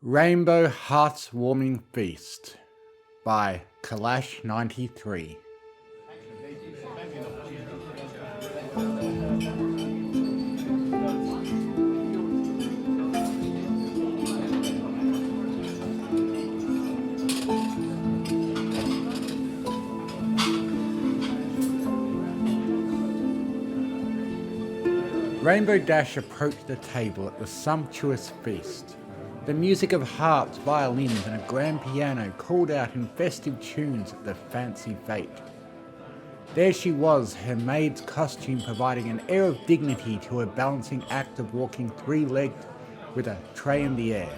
Rainbow Hearthswarming Feast by Kalash93. Rainbow Dash approached the table at the sumptuous feast. The music of harps, violins, and a grand piano called out in festive tunes at the fancy fete. There she was, her maid's costume providing an air of dignity to her balancing act of walking three-legged with a tray in the air.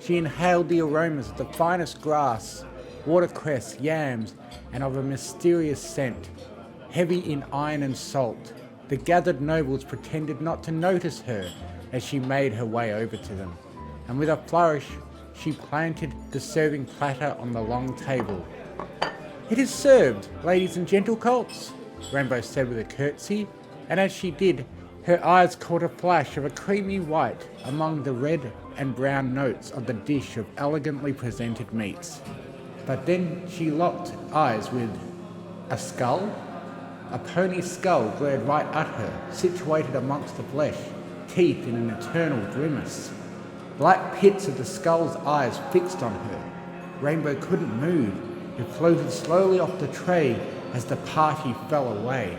She inhaled the aromas of the finest grass, watercress, yams, and of a mysterious scent, heavy in iron and salt. The gathered nobles pretended not to notice her as she made her way over to them, and with a flourish she planted the serving platter on the long table. "It is served, ladies and gentle colts," Rainbow said with a curtsy, and as she did, her eyes caught a flash of a creamy white among the red and brown notes of the dish of elegantly presented meats. But then she locked eyes with a skull. A pony's skull glared right at her, situated amongst the flesh, teeth in an eternal grimace. Black pits of the skull's eyes fixed on her. Rainbow couldn't move. It floated slowly off the tray as the party fell away.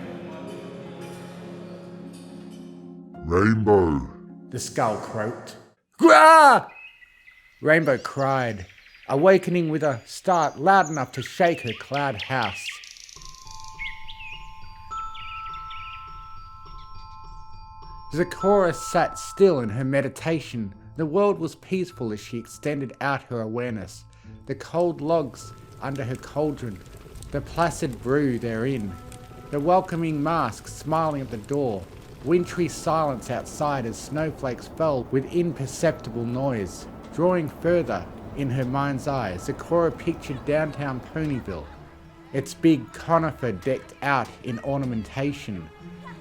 "Rainbow," the skull croaked. "Grah!" Rainbow cried, awakening with a start loud enough to shake her cloud house. Zecora sat still in her meditation. The world was peaceful as she extended out her awareness. The cold logs under her cauldron, the placid brew therein, the welcoming mask smiling at the door, wintry silence outside as snowflakes fell with imperceptible noise. Drawing further in her mind's eye, Zecora pictured downtown Ponyville, its big conifer decked out in ornamentation,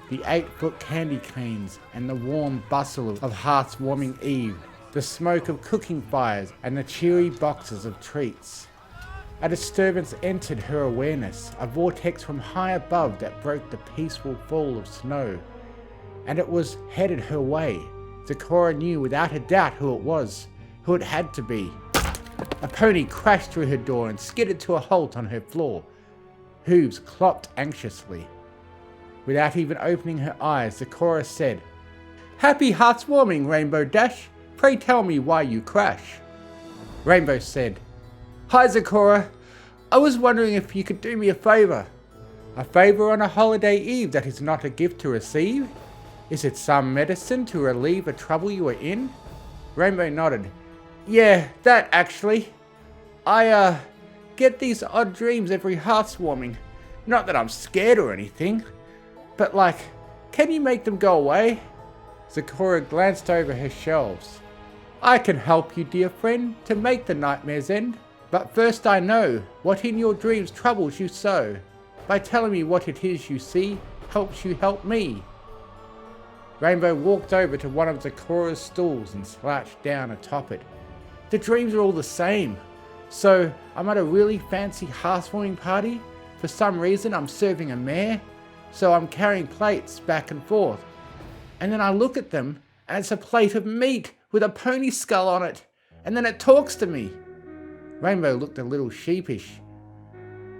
the 8-foot candy canes and the warm bustle of Hearthswarming Eve, the smoke of cooking fires and the cheery boxes of treats. A disturbance entered her awareness, a vortex from high above that broke the peaceful fall of snow, and it was headed her way. Zecora knew without a doubt who it was, who it had to be. A pony crashed through her door and skidded to a halt on her floor. Hooves clopped anxiously. Without even opening her eyes, Zecora said, "Happy Hearthswarming, Rainbow Dash. Pray tell me why you crash." Rainbow said, "Hi Zecora, I was wondering if you could do me a favour. A favour on a holiday eve that is not a gift to receive? Is it some medicine to relieve a trouble you are in?" Rainbow nodded. "Yeah, that actually. I get these odd dreams every Hearthswarming. Not that I'm scared or anything. But can you make them go away?" Zecora glanced over her shelves. "I can help you, dear friend, to make the nightmares end. But first I know what in your dreams troubles you so. By telling me what it is you see, helps you help me." Rainbow walked over to one of Zecora's stools and slouched down atop it. "The dreams are all the same. So I'm at a really fancy Hearthswarming party. For some reason I'm serving a mare. So I'm carrying plates back and forth. And then I look at them, and it's a plate of meat with a pony skull on it. And then it talks to me." Rainbow looked a little sheepish.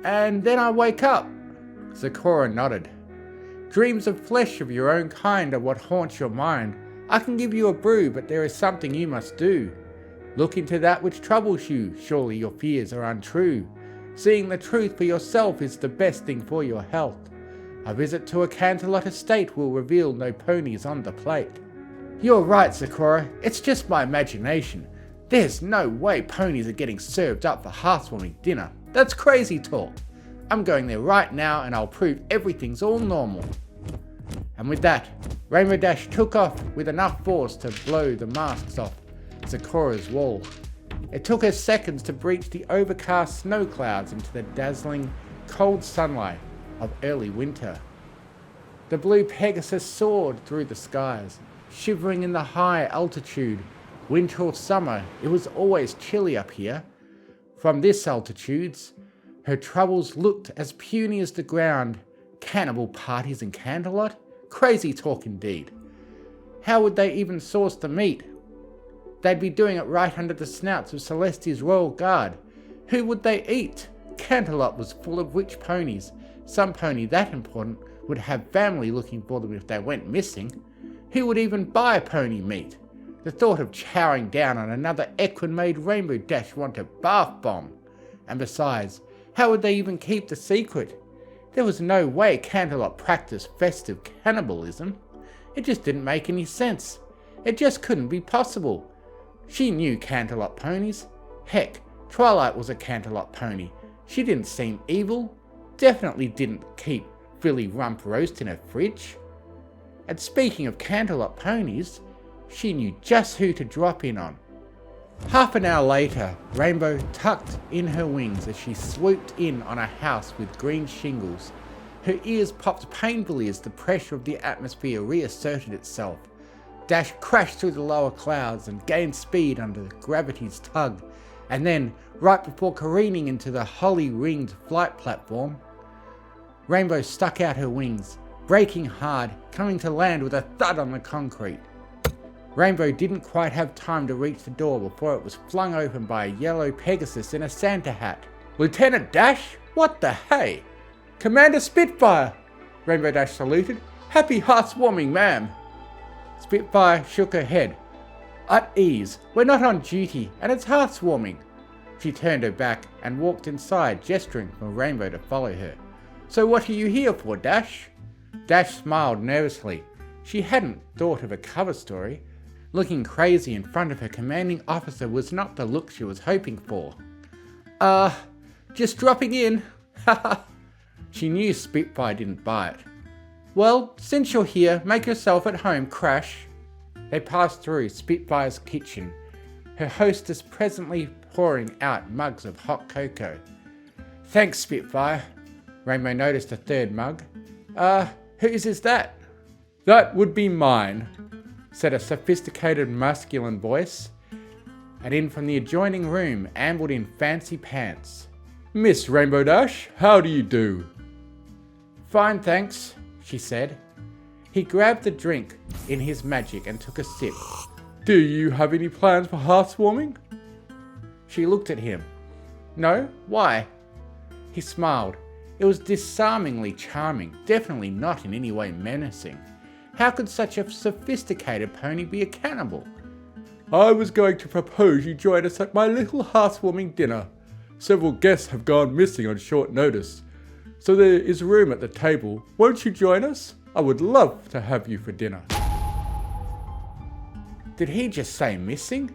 "And then I wake up." Zecora nodded. "Dreams of flesh of your own kind are what haunts your mind. I can give you a brew, but there is something you must do. Look into that which troubles you. Surely your fears are untrue. Seeing the truth for yourself is the best thing for your health. A visit to a Canterlot estate will reveal no ponies on the plate." "You're right, Zecora. It's just my imagination. There's no way ponies are getting served up for Hearthswarming dinner. That's crazy talk. I'm going there right now and I'll prove everything's all normal." And with that, Rainbow Dash took off with enough force to blow the masks off Zecora's wall. It took her seconds to breach the overcast snow clouds into the dazzling, cold sunlight of early winter. The blue Pegasus soared through the skies, shivering in the high altitude Winter or summer, it was always chilly up here. From this altitudes, her troubles looked as puny as the ground. Cannibal parties in Canterlot? Crazy talk indeed. How would they even source the meat? They'd be doing it right under the snouts of Celestia's royal guard. Who would they eat? Canterlot was full of rich ponies. Some pony that important would have family looking for them if they went missing. Who would even buy pony meat? The thought of chowing down on another Equine made Rainbow Dash want a bath bomb. And besides, how would they even keep the secret? There was no way Canterlot practiced festive cannibalism. It just didn't make any sense. It just couldn't be possible. She knew Canterlot ponies. Heck, Twilight was a Canterlot pony. She didn't seem evil. Definitely didn't keep Philly rump roast in her fridge. And speaking of Canterlot ponies, she knew just who to drop in on. Half an hour later, Rainbow tucked in her wings as she swooped in on a house with green shingles. Her ears popped painfully as the pressure of the atmosphere reasserted itself. Dash crashed through the lower clouds and gained speed under gravity's tug, and then, right before careening into the holly-ringed flight platform, Rainbow stuck out her wings, braking hard, coming to land with a thud on the concrete. Rainbow didn't quite have time to reach the door before it was flung open by a yellow Pegasus in a Santa hat. "Lieutenant Dash? What the hey?" "Commander Spitfire!" Rainbow Dash saluted. "Happy Hearthswarming, ma'am." Spitfire shook her head. "At ease, we're not on duty, and it's Hearthswarming." She turned her back and walked inside, gesturing for Rainbow to follow her. "So what are you here for, Dash?" Dash smiled nervously. She hadn't thought of a cover story. Looking crazy in front of her commanding officer was not the look she was hoping for. Just dropping in. Haha." She knew Spitfire didn't buy it. "Well, since you're here, make yourself at home, Crash." They passed through Spitfire's kitchen, her hostess presently pouring out mugs of hot cocoa. "Thanks, Spitfire." Rainbow noticed a third mug. Whose is that?" "That would be mine," said a sophisticated masculine voice, and in from the adjoining room ambled in Fancy Pants. "Miss Rainbow Dash, how do you do?" "Fine, thanks," she said. He grabbed the drink in his magic and took a sip. "Do you have any plans for Hearthswarming?" She looked at him. "No, why?" He smiled. It was disarmingly charming, definitely not in any way menacing. How could such a sophisticated pony be a cannibal? "I was going to propose you join us at my little Hearthswarming dinner. Several guests have gone missing on short notice, so there is room at the table. Won't you join us? I would love to have you for dinner." Did he just say missing?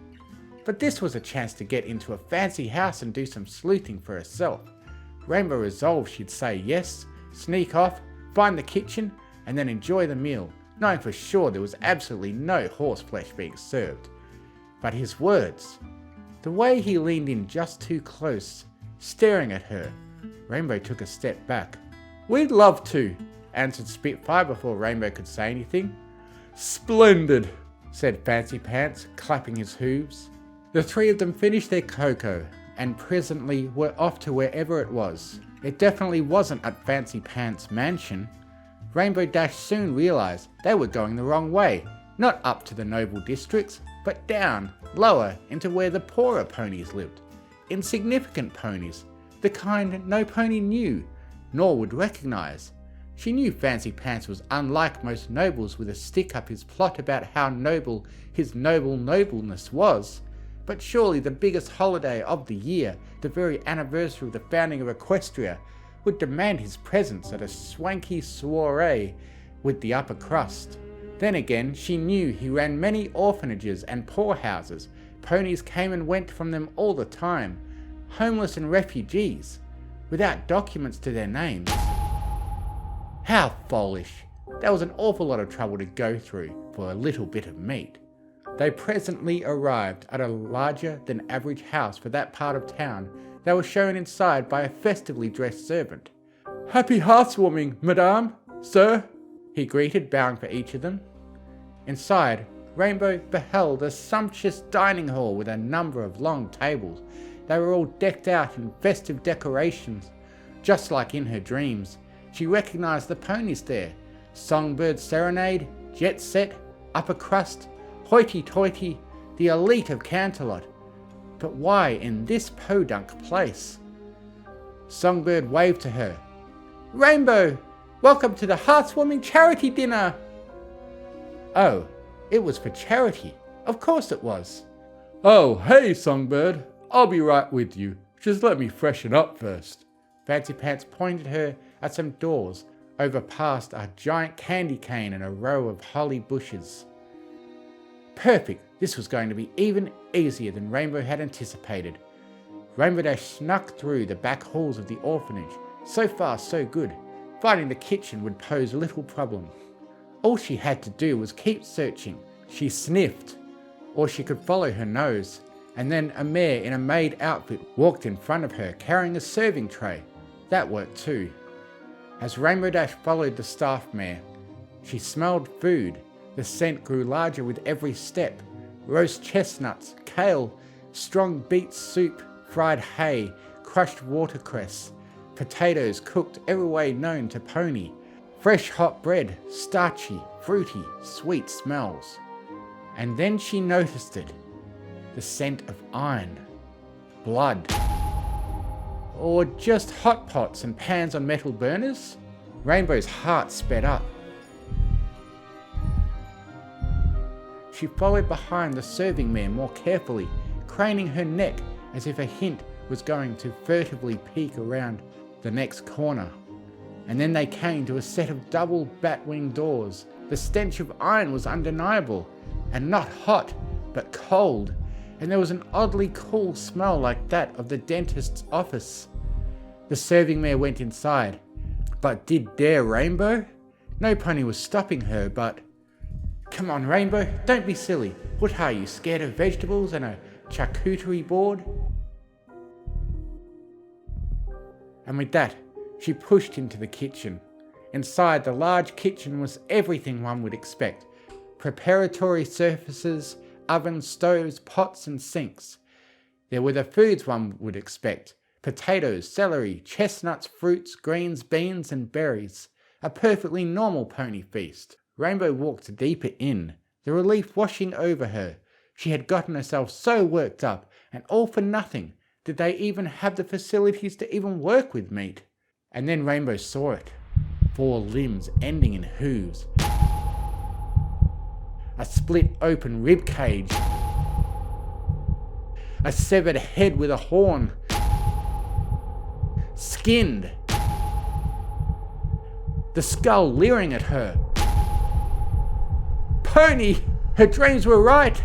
But this was a chance to get into a fancy house and do some sleuthing for herself. Rainbow resolved she'd say yes, sneak off, find the kitchen, and then enjoy the meal, knowing for sure there was absolutely no horseflesh being served. But his words, the way he leaned in just too close, staring at her, Rainbow took a step back. "We'd love to," answered Spitfire before Rainbow could say anything. "Splendid," said Fancy Pants, clapping his hooves. The three of them finished their cocoa, and presently were off to wherever it was. It definitely wasn't at Fancy Pants' mansion. Rainbow Dash soon realised they were going the wrong way, not up to the noble districts, but down, lower, into where the poorer ponies lived. Insignificant ponies, the kind no pony knew, nor would recognise. She knew Fancy Pants was unlike most nobles with a stick up his plot about how noble his nobleness was, but surely the biggest holiday of the year, the very anniversary of the founding of Equestria, would demand his presence at a swanky soiree with the upper crust. Then again, she knew he ran many orphanages and poorhouses. Ponies came and went from them all the time, homeless and refugees, without documents to their names. How foolish! That was an awful lot of trouble to go through for a little bit of meat. They presently arrived at a larger than average house for that part of town. They were shown inside by a festively dressed servant. "Happy Hearthswarming, madame, sir," he greeted, bowing for each of them. Inside, Rainbow beheld a sumptuous dining hall with a number of long tables. They were all decked out in festive decorations, just like in her dreams. She recognised the ponies there. Songbird Serenade, Jet Set, Upper Crust, Hoity-Toity, the elite of Canterlot. But why in this podunk place? Songbird waved to her. "Rainbow, welcome to the Hearthswarming charity dinner!" Oh, it was for charity. Of course it was. "Oh, hey, Songbird. I'll be right with you. Just let me freshen up first." Fancy Pants pointed her at some doors over past a giant candy cane and a row of holly bushes. Perfect. This was going to be even easier than Rainbow had anticipated. Rainbow Dash snuck through the back halls of the orphanage. So far, so good. Finding the kitchen would pose little problem. All she had to do was keep searching. She sniffed, or she could follow her nose, and then a mare in a maid outfit walked in front of her carrying a serving tray. That worked too. As Rainbow Dash followed the staff mare, she smelled food. The scent grew larger with every step. Roast chestnuts, kale, strong beet soup, fried hay, crushed watercress, potatoes cooked every way known to pony, fresh hot bread, starchy, fruity, sweet smells. And then she noticed it. The scent of iron, blood, or just hot pots and pans on metal burners. Rainbow's heart sped up. She followed behind the serving mare more carefully, craning her neck as if a hint was going to furtively peek around the next corner. And then they came to a set of double bat-wing doors. The stench of iron was undeniable, and not hot, but cold, and there was an oddly cool smell like that of the dentist's office. The serving mare went inside, but did dare Rainbow? No pony was stopping her, but... Come on, Rainbow, don't be silly. What are you, scared of vegetables and a charcuterie board? And with that, she pushed into the kitchen. Inside the large kitchen was everything one would expect. Preparatory surfaces, ovens, stoves, pots and sinks. There were the foods one would expect. Potatoes, celery, chestnuts, fruits, greens, beans and berries. A perfectly normal pony feast. Rainbow walked deeper in, the relief washing over her. She had gotten herself so worked up, and all for nothing. Did they even have the facilities to even work with meat? And then Rainbow saw it. 4 limbs ending in hooves. A split open rib cage. A severed head with a horn. Skinned. The skull leering at her. Pony! Her dreams were right!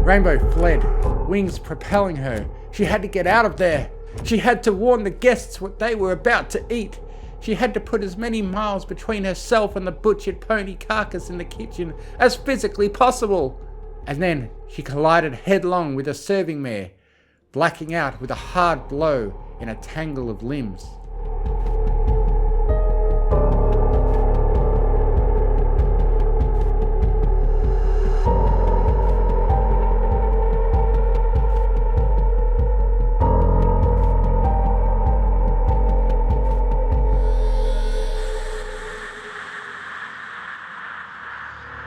Rainbow fled, wings propelling her. She had to get out of there. She had to warn the guests what they were about to eat. She had to put as many miles between herself and the butchered pony carcass in the kitchen as physically possible. And then she collided headlong with a serving mare, blacking out with a hard blow in a tangle of limbs.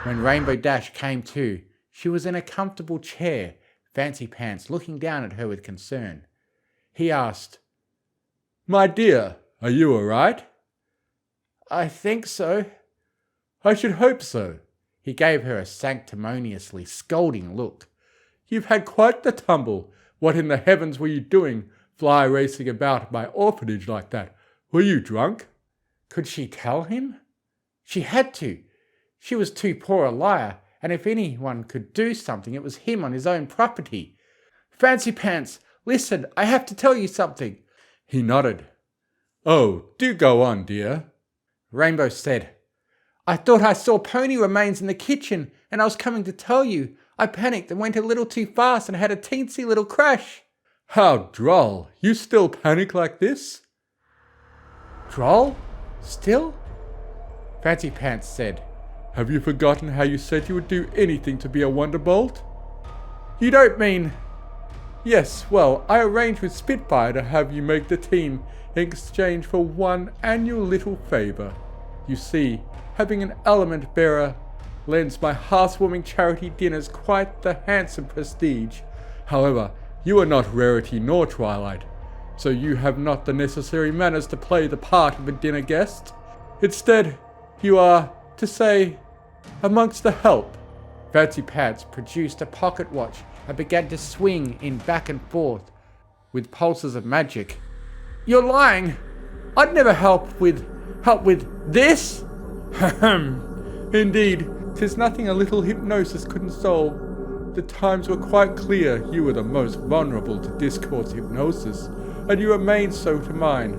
When Rainbow Dash came to, she was in a comfortable chair, Fancy Pants looking down at her with concern. He asked, "My dear, are you all right?" "I think so." "I should hope so." He gave her a sanctimoniously scolding look. "You've had quite the tumble. What in the heavens were you doing, fly racing about my orphanage like that? Were you drunk?" Could she tell him? She had to. She was too poor a liar, and if anyone could do something, it was him on his own property. "Fancy Pants, listen, I have to tell you something." He nodded. "Oh, do go on, dear." Rainbow said, "I thought I saw pony remains in the kitchen, and I was coming to tell you. I panicked and went a little too fast and had a teensy little crash." "How droll. You still panic like this?" "Droll? Still?" Fancy Pants said, Have you forgotten how you said you would do anything to be a Wonderbolt? You don't mean... Yes, well, I arranged with Spitfire to have you make the team in exchange for one annual little favour. You see, having an element bearer lends my Hearthswarming charity dinners quite the handsome prestige. However, you are not Rarity nor Twilight, so you have not the necessary manners to play the part of a dinner guest. Instead, you are, to say, amongst the help. Fancy Pants produced a pocket watch and began to swing in back and forth with pulses of magic. You're lying! I'd never help with this! Indeed, 'tis nothing a little hypnosis couldn't solve. The times were quite clear you were the most vulnerable to Discord's hypnosis, and you remained so to mine.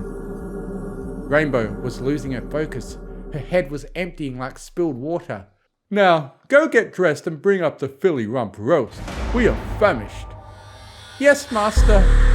Rainbow was losing her focus. Her head was emptying like spilled water. Now, go get dressed and bring up the Philly rump roast. We are famished. Yes, master.